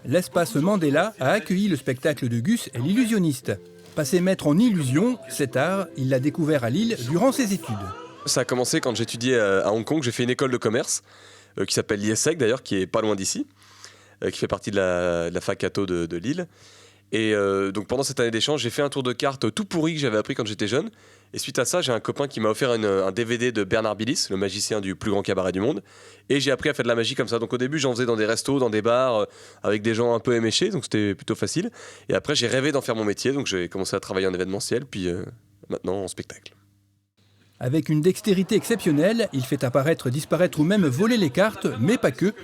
l'espace Mandela a accueilli le spectacle de Gus et l'illusionniste. Passé maître en illusion, cet art, il l'a découvert à Lille durant ses études. Ça a commencé quand j'étudiais à Hong Kong. J'ai fait une école de commerce qui s'appelle l'IESEC d'ailleurs, qui est pas loin d'ici, qui fait partie de la fac Atto de Lille. Et donc pendant cette année d'échange, j'ai fait un tour de cartes tout pourri que j'avais appris quand j'étais jeune. Et suite à ça, j'ai un copain qui m'a offert un DVD de Bernard Billis, le magicien du plus grand cabaret du monde. Et j'ai appris à faire de la magie comme ça. Donc au début, j'en faisais dans des restos, dans des bars, avec des gens un peu éméchés, donc c'était plutôt facile. Et après, j'ai rêvé d'en faire mon métier, donc j'ai commencé à travailler en événementiel, puis maintenant en spectacle. Avec une dextérité exceptionnelle, il fait apparaître, disparaître ou même voler les cartes, mais pas que,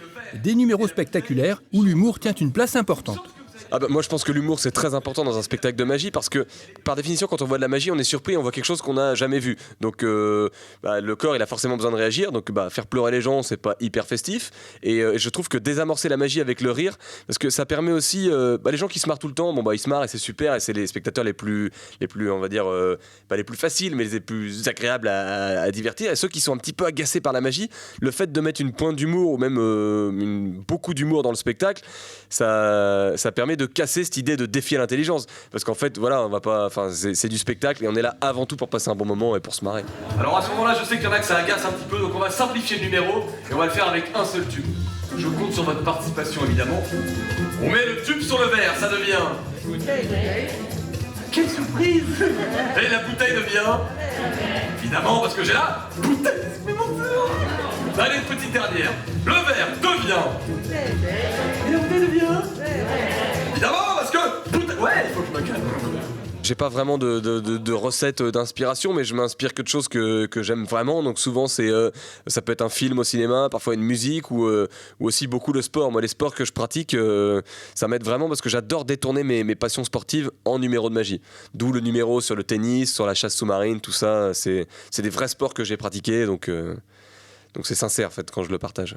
des numéros spectaculaires où l'humour tient une place importante. Moi je pense que l'humour c'est très important dans un spectacle de magie parce que par définition quand on voit de la magie on est surpris, on voit quelque chose qu'on n'a jamais vu. Donc le corps il a forcément besoin de réagir, donc faire pleurer les gens c'est pas hyper festif. Et je trouve que désamorcer la magie avec le rire, parce que ça permet aussi, les gens qui se marrent tout le temps, ils se marrent et c'est super et c'est les spectateurs les plus on va dire, pas les plus faciles mais les plus agréables à divertir. Et ceux qui sont un petit peu agacés par la magie, le fait de mettre une pointe d'humour ou même beaucoup d'humour dans le spectacle, ça permet de casser cette idée de défier l'intelligence, parce qu'en fait voilà, on va pas, c'est du spectacle et on est là avant tout pour passer un bon moment et pour se marrer. Alors à ce moment-là, je sais qu'il y en a que ça agace un petit peu, donc on va simplifier le numéro et on va le faire avec un seul tube. Je compte sur votre participation évidemment. On met le tube sur le verre, ça devient... Quelle surprise! Et la bouteille devient... Évidemment, parce que j'ai la bouteille supplémentaire. Allez, une petite dernière. Le verre devient... Et la bouteille devient... Évidemment, parce que... Ouais, il faut que je me calme. J'ai pas vraiment de recette d'inspiration, mais je m'inspire que de choses que j'aime vraiment. Donc souvent ça peut être un film au cinéma, parfois une musique ou aussi beaucoup le sport. Moi les sports que je pratique, ça m'aide vraiment parce que j'adore détourner mes passions sportives en numéros de magie. D'où le numéro sur le tennis, sur la chasse sous-marine, tout ça. C'est des vrais sports que j'ai pratiqués, donc c'est sincère en fait quand je le partage.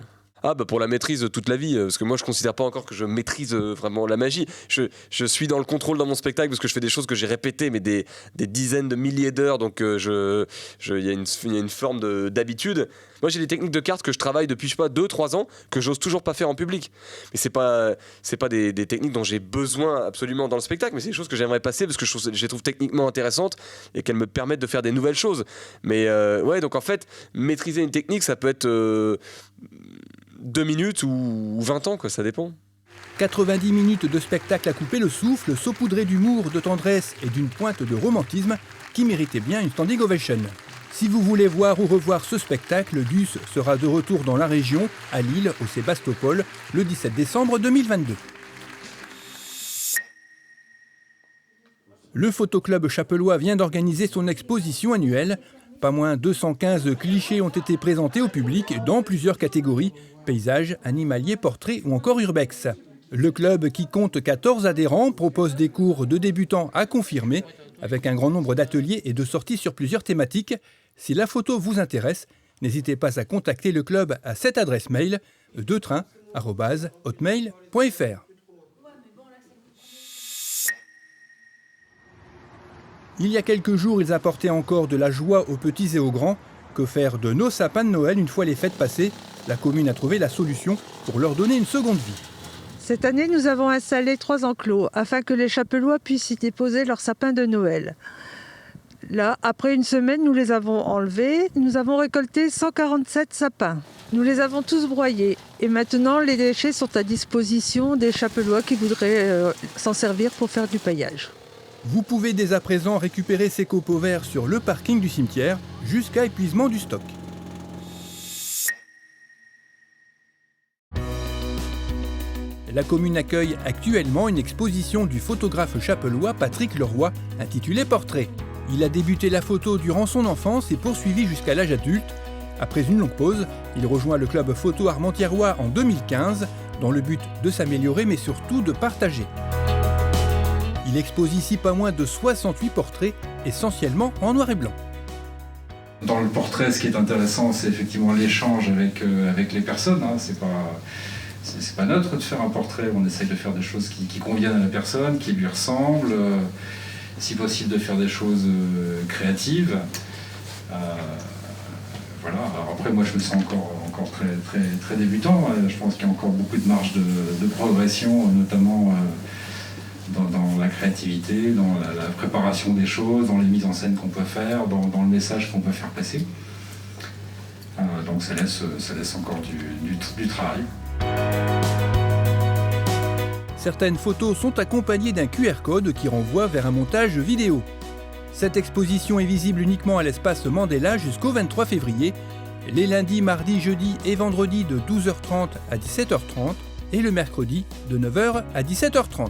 Pour la maîtrise toute la vie, parce que moi je considère pas encore que je maîtrise vraiment la magie. Je suis dans le contrôle dans mon spectacle parce que je fais des choses que j'ai répétées mais des dizaines de milliers d'heures, donc il y a une forme d'habitude. Moi j'ai des techniques de cartes que je travaille depuis 2-3 ans que j'ose toujours pas faire en public. Mais c'est pas des techniques dont j'ai besoin absolument dans le spectacle, mais c'est des choses que j'aimerais passer parce que je les trouve techniquement intéressantes et qu'elles me permettent de faire des nouvelles choses. Mais donc en fait, maîtriser une technique ça peut être 2 minutes ou 20 ans, ça dépend. 90 minutes de spectacle à couper le souffle, saupoudré d'humour, de tendresse et d'une pointe de romantisme qui méritait bien une standing ovation. Si vous voulez voir ou revoir ce spectacle, Gus sera de retour dans la région, à Lille, au Sébastopol, le 17 décembre 2022. Le Photoclub Chapellois vient d'organiser son exposition annuelle. Pas moins 215 clichés ont été présentés au public dans plusieurs catégories, paysages, animaliers, portraits ou encore urbex. Le club, qui compte 14 adhérents, propose des cours de débutants à confirmer, avec un grand nombre d'ateliers et de sorties sur plusieurs thématiques. Si la photo vous intéresse, n'hésitez pas à contacter le club à cette adresse mail, deutrain@hotmail.fr. Il y a quelques jours, ils apportaient encore de la joie aux petits et aux grands. Que faire de nos sapins de Noël une fois les fêtes passées? La commune a trouvé la solution pour leur donner une seconde vie. Cette année, nous avons installé 3 enclos afin que les Chapellois puissent y déposer leurs sapins de Noël. Là, après une semaine, nous les avons enlevés. Nous avons récolté 147 sapins. Nous les avons tous broyés. Et maintenant, les déchets sont à disposition des Chapellois qui voudraient s'en servir pour faire du paillage. Vous pouvez dès à présent récupérer ces copeaux verts sur le parking du cimetière jusqu'à épuisement du stock. La commune accueille actuellement une exposition du photographe chapellois Patrick Leroy intitulée Portrait. Il a débuté la photo durant son enfance et poursuivi jusqu'à l'âge adulte. Après une longue pause, il rejoint le club photo Armentiérois en 2015 dans le but de s'améliorer mais surtout de partager. Il expose ici pas moins de 68 portraits, essentiellement en noir et blanc. Dans le portrait, ce qui est intéressant, c'est effectivement l'échange avec les personnes. C'est pas neutre de faire un portrait, on essaye de faire des choses qui conviennent à la personne, qui lui ressemblent, si possible de faire des choses créatives. Voilà. Alors après, moi je me sens encore encore très débutant. Je pense qu'il y a encore beaucoup de marge de progression, notamment dans la créativité, dans la préparation des choses, dans les mises en scène qu'on peut faire, dans le message qu'on peut faire passer. Donc ça laisse encore du travail. Certaines photos sont accompagnées d'un QR code qui renvoie vers un montage vidéo. Cette exposition est visible uniquement à l'espace Mandela jusqu'au 23 février, les lundis, mardis, jeudis et vendredis de 12h30 à 17h30 et le mercredi de 9h à 17h30.